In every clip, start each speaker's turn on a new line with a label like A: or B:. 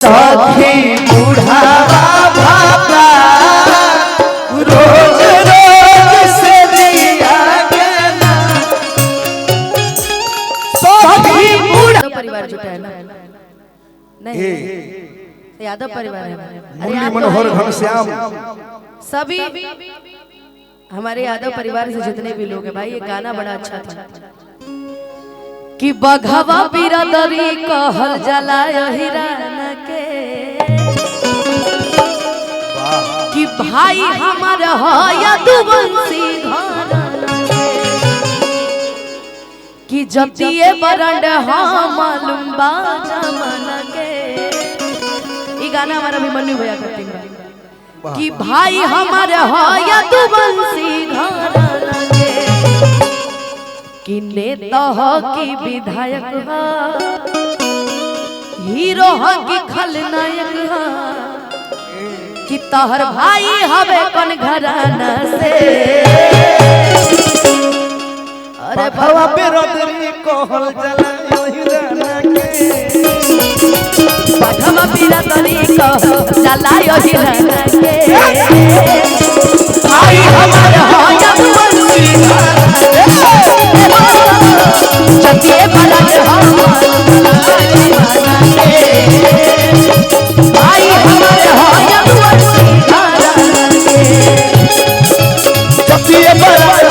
A: सखी बुढ़ावा भाता रोज रोज से दिया गया सखी बुढ़ा
B: परिवार जुटा है ना? नहीं, यादव परिवार है।
A: मुरली मनोहर घनश्याम
B: सभी हमारे यादव परिवार से जितने भी लोग हैं भाई, ये गाना बड़ा अच्छा था कि बघवा बिरादरी कहल जलाय हिरान के कि भाई हमार हो यदुवंशी घराना कि जतिए बरंड हम मालूम बा जमाना के। ये गाना हमारा अभिमन्यु भैया करते हैं कि भाई हमारे हो यदुवंशी घराना के कि नेता हो कि विधायक हो, हीरो हो कि खलनायक हो, कि तोहर भाई हवे कौन घराना से। अरे
A: बघवा बिरादरी कहल जलाय हिराना के
B: बघवा बिरादरी कहल जलाय हिराना के भाई हमारे हो यदुवंशी जतिए बरंड हम जमाना के भाई हमारे हो यदुवंशी घराना के
A: जतिए बरंड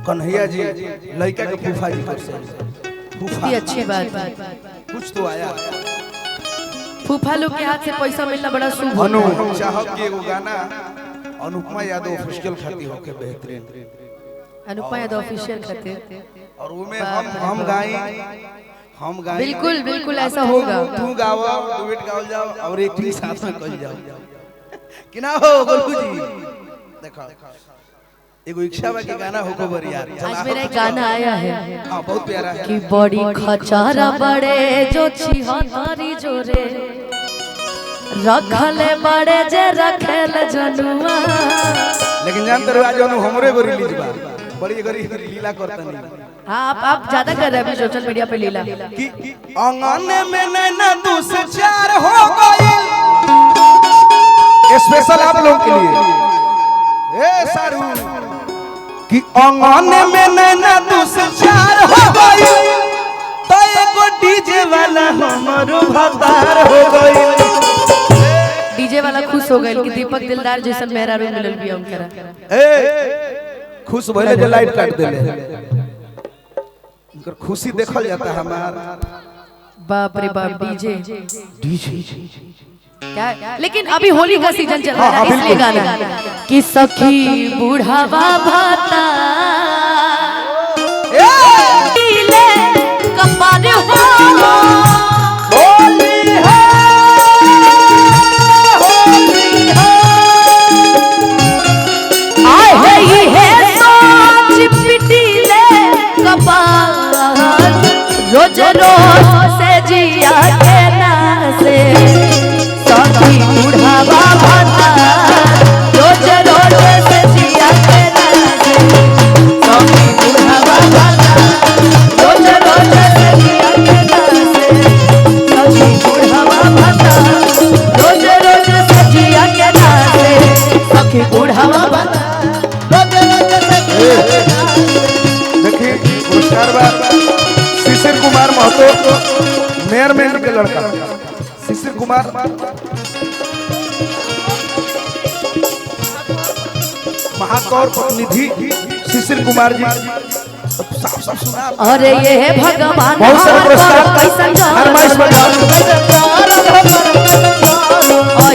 A: कन्हैया जी लड़का के फूफा जी से
B: फूफा अच्छी बात है,
A: कुछ तो आया।
B: फूफा लोग के हाथ से पैसा मिलना बड़ा शुभ
A: अनु
B: होता है।
A: चाहब के एगो गाना अनुपमा यादव ऑफिशियल खाती होके बेहतरीन
B: अनुपमा यादव ऑफिशियल खातिर
A: और उमे हम गाई
B: बिल्कुल बिल्कुल ऐसा होगा।
A: तू गाओ डुएट गाओ जाओ और एक ही साथ में कल जाओ कि ना हो गोलू जी। देखो एगो इच्छा बा के गाना होको बर यार।
B: आज मेरा एक गाना आया है
A: हां बहुत प्यारा है
B: कि बड़ी खचारा बड़े जो छिहत्तरी जोरे रखले बड़े जे रखेल जनुआ।
A: लेकिन जानते रहो आज अनु हमरे को रिलीज बा बड़ी गरी लीला करता नहीं।
B: हाँ आप ज्यादा कर रहे हैं अभी सोशल मीडिया पे लीला
A: कि आंगन में नैना दो से चार हो गई स्पेशल आप लोग के लिए ए सारू कि आंगन में नैना दो से चार हो गई तो एगो डीजे वाला हमरो भतार हो गई।
B: डीजे वाला खुश हो गए कि दीपक दिलदार जैसा मेहरा रू मिलल भी हमकरा।
A: ए खुश भइले जे लाइट काट देले इनकर खुशी देखल जाता है हमार।
B: बाप रे बाप डीजे
A: डीजे
B: क्या, लेकिन अभी होली का सीजन चल रहा है इसलिए गाना कि सखी बुढ़ावा भाता ले कपार हो
A: होली है
B: आए है सोच पिटी ले कपार रोज रोज से जिया के ना से सखी बुढ़ावा भाता रोज रोज से जिया के ना से सखी बुढ़ावा भाता रोज रोज से जिया के ना से सखी बुढ़ावा भाता रोज रोज से जिया के ना से सखी बुढ़ावा भाता
A: देखिए पुरस्कार बा को मेयर में के लड़का शिशिर कुमार महापौर प्रतिनिधि शिशिर कुमार जी साफ साफ सुना।
B: अरे ये भगवान
A: बहुत सारा पुरस्कार
B: कैसन
A: फरमाइश बजा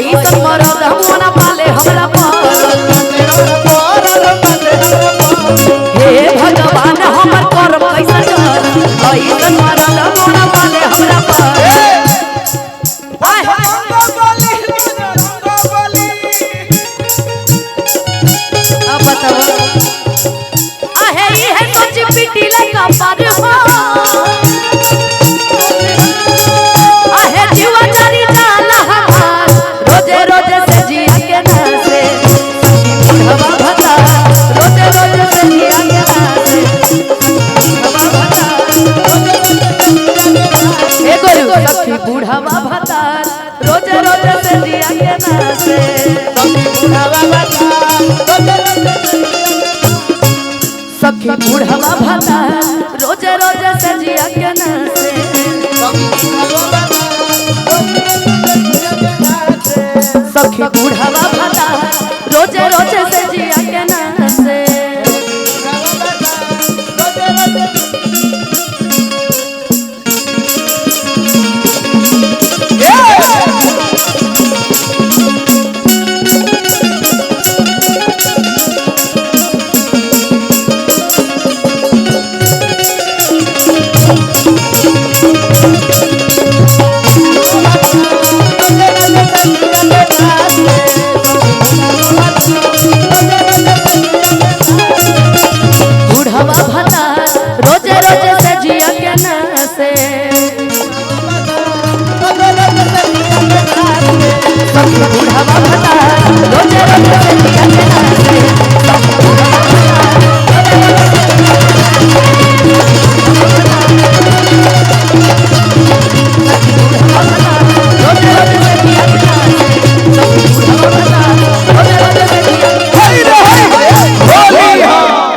B: ऐसन मरद मना पाले हमरा हे भगवान हमर कर्म कैसन ऐसन मरद मना पाले हमरा अब बताओ आहे ये सोच पिटीले का पार हो आहे जीवा जारी जाला हमार रोजे रोजे से जिया के नासे हवा भता रोजे रोजे से जिया के नासे हवा भता ए गोरु सखी बूढ़ावा भता रोजे रोजे से जिया के नासे सखी बूढ़ावा भता रोजे रोजे से जिया के नासे सखी बूढ़ावा भता रोजे रोजे से जिया के नासे बूढ़ावा भता रोजे रोजे से जिया के नासे बूढ़ावा भता रोजे रोजे से जिया के नासे